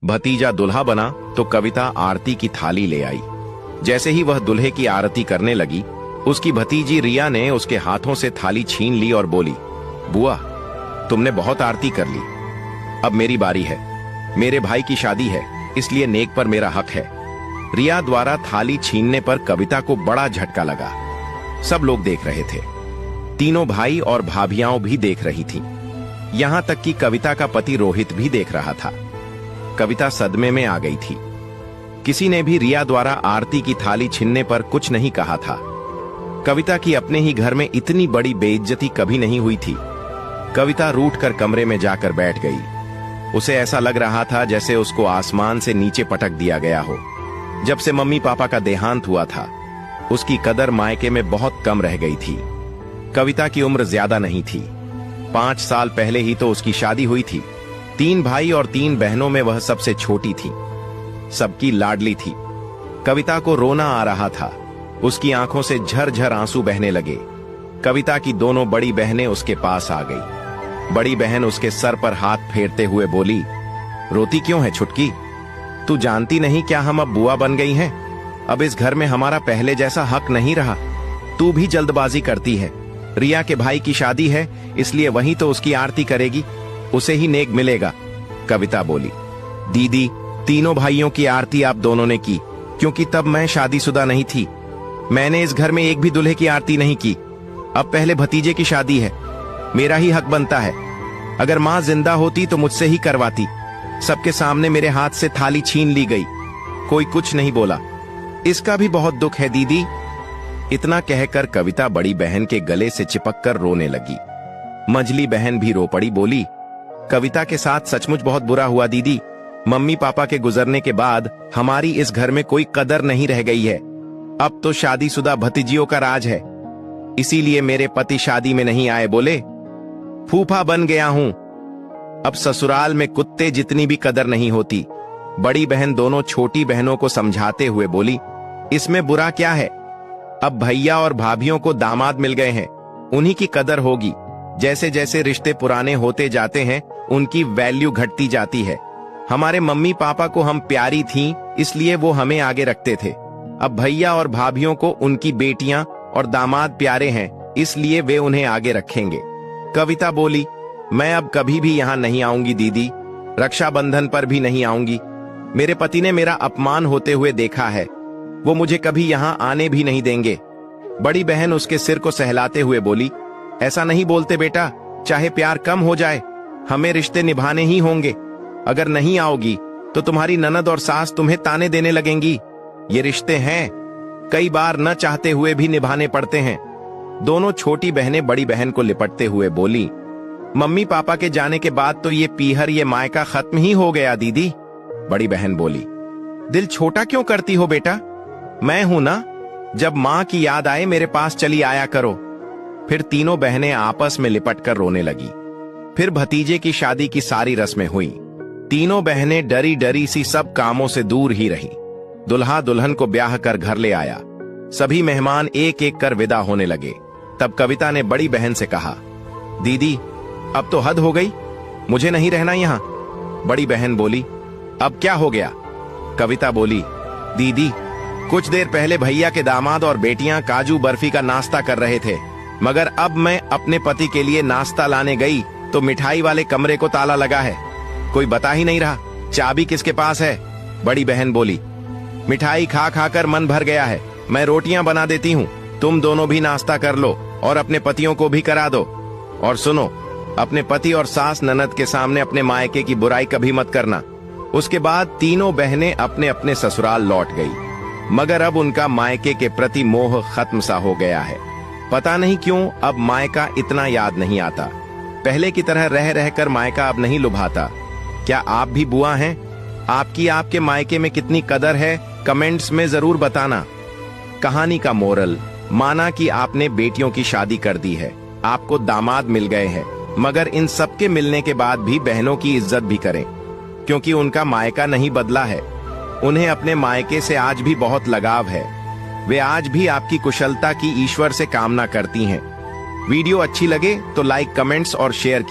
भतीजा दुल्हा बना तो कविता आरती की थाली ले आई। जैसे ही वह दूल्हे की आरती करने लगी, उसकी भतीजी रिया ने उसके हाथों से थाली छीन ली और बोली, बुआ, तुमने बहुत आरती कर ली, अब मेरी बारी है। मेरे भाई की शादी है, इसलिए नेक पर मेरा हक है। रिया द्वारा थाली छीनने पर कविता को बड़ा झटका लगा। सब लोग देख रहे थे, तीनों भाई और भाभियां भी देख रही थीं। यहां तक कि कविता का पति रोहित भी देख रहा था। कविता सदमे में आ गई थी। किसी ने भी रिया द्वारा आरती की थाली छीनने पर कुछ नहीं कहा था। कविता की अपने ही घर में इतनी बड़ी बेइज्जती कभी नहीं हुई थी। कविता रूठ कर कमरे में जाकर बैठ गई। उसे ऐसा लग रहा था जैसे उसको आसमान से नीचे पटक दिया गया हो। जब से मम्मी पापा का देहांत हुआ था, उसकी कदर मायके में बहुत कम रह गई थी। कविता की उम्र ज्यादा नहीं थी। 5 साल पहले ही तो उसकी शादी हुई थी। 3 भाई और 3 बहनों में वह सबसे छोटी थी, सबकी लाडली थी। कविता को रोना आ रहा था। उसकी आंखों से झरझर आंसू बहने लगे। कविता की दोनों बड़ी बहनें उसके पास आ गई। बड़ी बहन उसके सर पर हाथ फेरते हुए बोली, रोती क्यों है छुटकी? तू जानती नहीं क्या हम अब बुआ बन गई हैं? अब इस घर में हमारा पहले जैसा हक नहीं रहा। तू भी जल्दबाजी करती है। रिया के भाई की शादी है, इसलिए वही तो उसकी आरती करेगी, उसे ही नेक मिलेगा। कविता बोली, दीदी, तीनों भाइयों की आरती आप दोनों ने की, क्योंकि तब मैं शादीशुदा नहीं थी। मैंने इस घर में एक भी दूल्हे की आरती नहीं की। अब पहले भतीजे की शादी है, मेरा ही हक बनता है। अगर माँ जिंदा होती तो मुझसे ही करवाती। सबके सामने मेरे हाथ से थाली छीन ली गई। कोई कुछ नहीं बोला। इसका भी बहुत दुख है दीदी। इतना कहकर कविता बड़ी बहन के गले से चिपककर रोने लगी। मंझली बहन भी रो पड़ी, बोली, कविता के साथ सचमुच बहुत बुरा हुआ दीदी। मम्मी पापा के गुजरने के बाद हमारी इस घर में कोई कदर नहीं रह गई है। अब तो शादीशुदा भतीजियों का राज है, इसीलिए मेरे पति शादी में नहीं आए। बोले, फूफा बन गया हूं, अब ससुराल में कुत्ते जितनी भी कदर नहीं होती। बड़ी बहन दोनों छोटी बहनों को समझाते हुए बोली, इसमें बुरा क्या है? अब भैया और भाभियों को दामाद मिल गए हैं, उन्हीं की कदर होगी। जैसे जैसे रिश्ते पुराने होते जाते हैं, उनकी वैल्यू घटती जाती है। हमारे मम्मी पापा को हम प्यारी थीं, इसलिए वो हमें आगे रखते थे। अब भैया और भाभियों को उनकी बेटियां और दामाद प्यारे हैं, इसलिए वे उन्हें आगे रखेंगे। कविता बोली, मैं अब कभी भी यहाँ नहीं आऊंगी दीदी, रक्षाबंधन पर भी नहीं आऊंगी। मेरे पति ने मेरा अपमान होते हुए देखा है, वो मुझे कभी यहाँ आने भी नहीं देंगे। बड़ी बहन उसके सिर को सहलाते हुए बोली, ऐसा नहीं बोलते बेटा, चाहे प्यार कम हो जाए, हमें रिश्ते निभाने ही होंगे। अगर नहीं आओगी तो तुम्हारी ननद और सास तुम्हें ताने देने लगेंगी। ये रिश्ते हैं, कई बार न चाहते हुए भी निभाने पड़ते हैं। दोनों छोटी बहनें बड़ी बहन को लिपटते हुए बोली, मम्मी पापा के जाने के बाद तो ये पीहर, ये मायका खत्म ही हो गया दीदी। बड़ी बहन बोली, दिल छोटा क्यों करती हो बेटा? मैं हूं ना, जब माँ की याद आए मेरे पास चली आया करो। फिर तीनों बहनें आपस में लिपटकर रोने लगी। फिर भतीजे की शादी की सारी रस्में हुई। तीनों बहनें डरी डरी सी सब कामों से दूर ही रही। दुल्हा दुल्हन को ब्याह कर घर ले आया। सभी मेहमान एक एक कर विदा होने लगे। तब कविता ने बड़ी बहन से कहा, दीदी, अब तो हद हो गई, मुझे नहीं रहना यहाँ। बड़ी बहन बोली, अब क्या हो गया? कविता बोली, दीदी, कुछ देर पहले भैया के दामाद और बेटियां काजू बर्फी का नाश्ता कर रहे थे, मगर अब मैं अपने पति के लिए नाश्ता लाने गई तो मिठाई वाले कमरे को ताला लगा है। कोई बता ही नहीं रहा चाबी किसके पास है। बड़ी बहन बोली, मिठाई खा खाकर मन भर गया है, मैं रोटियां बना देती हूँ, तुम दोनों भी नाश्ता कर लो और अपने पतियों को भी करा दो। और सुनो, अपने पति और सास ननद के सामने अपने मायके की बुराई कभी मत करना। उसके बाद तीनों बहनें अपने अपने ससुराल लौट गई, मगर अब उनका मायके के प्रति मोह खत्म सा हो गया है। पता नहीं क्यों अब मायका इतना याद नहीं आता। पहले की तरह रह रहकर मायका अब नहीं लुभाता। क्या आप भी बुआ हैं? आपकी आपके मायके में कितनी कदर है, कमेंट्स में जरूर बताना। कहानी का मोरल, माना कि आपने बेटियों की शादी कर दी है, आपको दामाद मिल गए हैं, मगर इन सबके मिलने के बाद भी बहनों की इज्जत भी करें, क्योंकि उनका मायका नहीं बदला है। उन्हें अपने मायके से आज भी बहुत लगाव है। वे आज भी आपकी कुशलता की ईश्वर से कामना करती हैं। वीडियो अच्छी लगे तो लाइक, कमेंट्स और शेयर